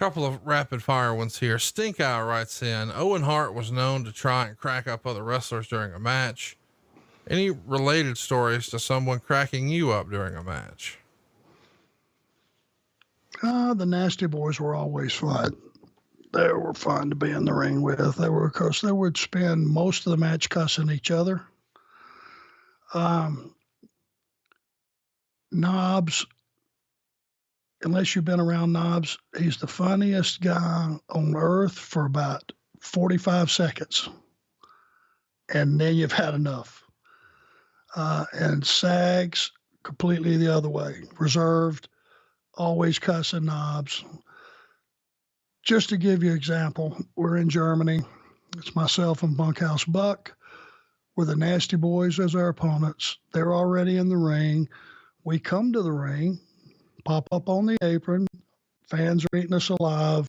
Couple of rapid fire ones here. Stink Eye writes in, Owen Hart was known to try and crack up other wrestlers during a match. Any related stories to someone cracking you up during a match? The Nasty Boys were always fun. They were fun to be in the ring with. Of course, they would spend most of the match cussing each other. Knobs, unless you've been around Knobs, he's the funniest guy on earth for about 45 seconds. And then you've had enough. And Sags, completely the other way. Reserved, always cussing Knobs. Just to give you an example, we're in Germany. It's myself and Bunkhouse Buck. We're the Nasty Boys as our opponents. They're already in the ring. We come to the ring, pop up on the apron. Fans are eating us alive.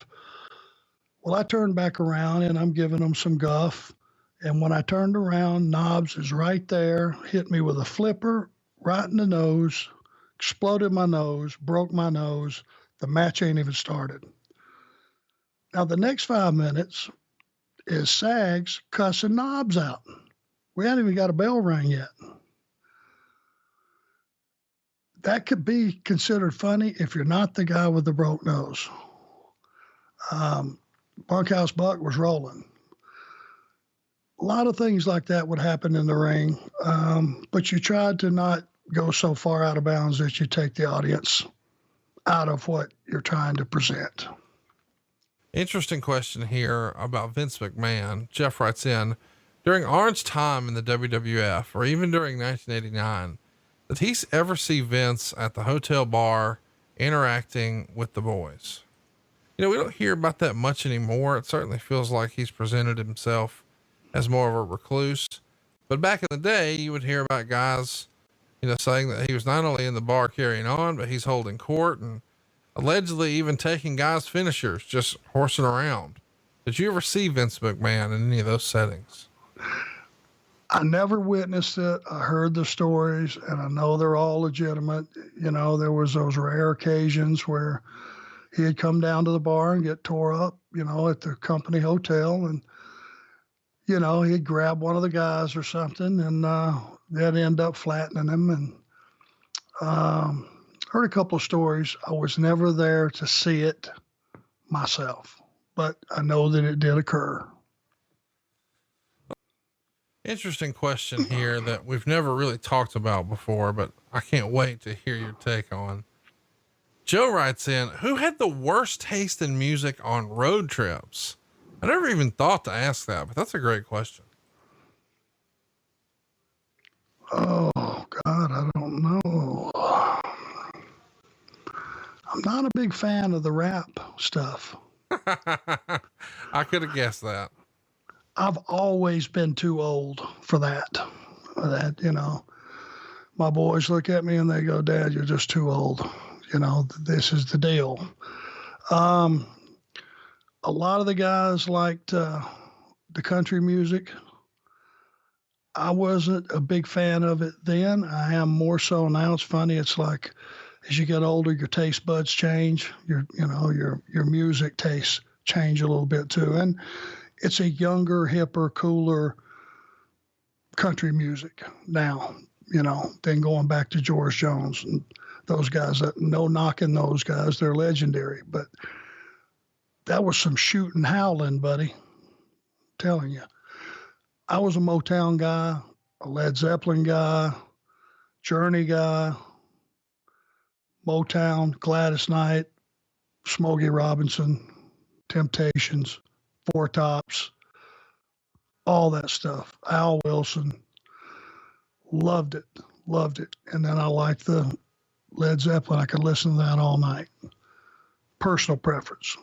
Well, I turned back around and I'm giving them some guff. And when I turned around, Knobs is right there, hit me with a flipper right in the nose, exploded my nose, broke my nose. The match ain't even started. Now, the next 5 minutes is Sags cussing Knobs out. We hadn't even got a bell rang yet. That could be considered funny if you're not the guy with the broke nose. Bunkhouse Buck was rolling. A lot of things like that would happen in the ring, but you tried to not go so far out of bounds that you take the audience out of what you're trying to present. Interesting question here about Vince McMahon. Jeff writes in, during Arn's time in the WWF, or even during 1989, did he ever see Vince at the hotel bar interacting with the boys? You know, we don't hear about that much anymore. It certainly feels like he's presented himself as more of a recluse, but back in the day, you would hear about guys, you know, saying that he was not only in the bar carrying on, but he's holding court and allegedly even taking guys' finishers, just horsing around. Did you ever see Vince McMahon in any of those settings? I never witnessed it. I heard the stories and I know they're all legitimate. You know, there was those rare occasions where he had come down to the bar and get tore up, you know, at the company hotel. And, you know, he'd grab one of the guys or something and they'd end up flattening him. And heard a couple of stories. I was never there to see it myself, but I know that it did occur. Interesting question here that we've never really talked about before, but I can't wait to hear your take on. Joe writes in, who had the worst taste in music on road trips? I never even thought to ask that, but that's a great question. Oh God, I don't know. I'm not a big fan of the rap stuff. I could have guessed that. I've always been too old for that. You know, my boys look at me and they go, Dad, you're just too old. You know, this is the deal. A lot of the guys liked the country music. I wasn't a big fan of it then. I am more so now. It's funny. It's like as you get older, your taste buds change. Your music tastes change a little bit too. And it's a younger, hipper, cooler country music now, you know, than going back to George Jones and those guys. No knocking those guys. They're legendary. But that was some shooting howling, buddy. I'm telling you. I was a Motown guy, a Led Zeppelin guy, Journey guy, Motown, Gladys Knight, Smokey Robinson, Temptations, Four Tops, all that stuff. Al Wilson, loved it. And then I liked the Led Zeppelin. I could listen to that all night. Personal preference.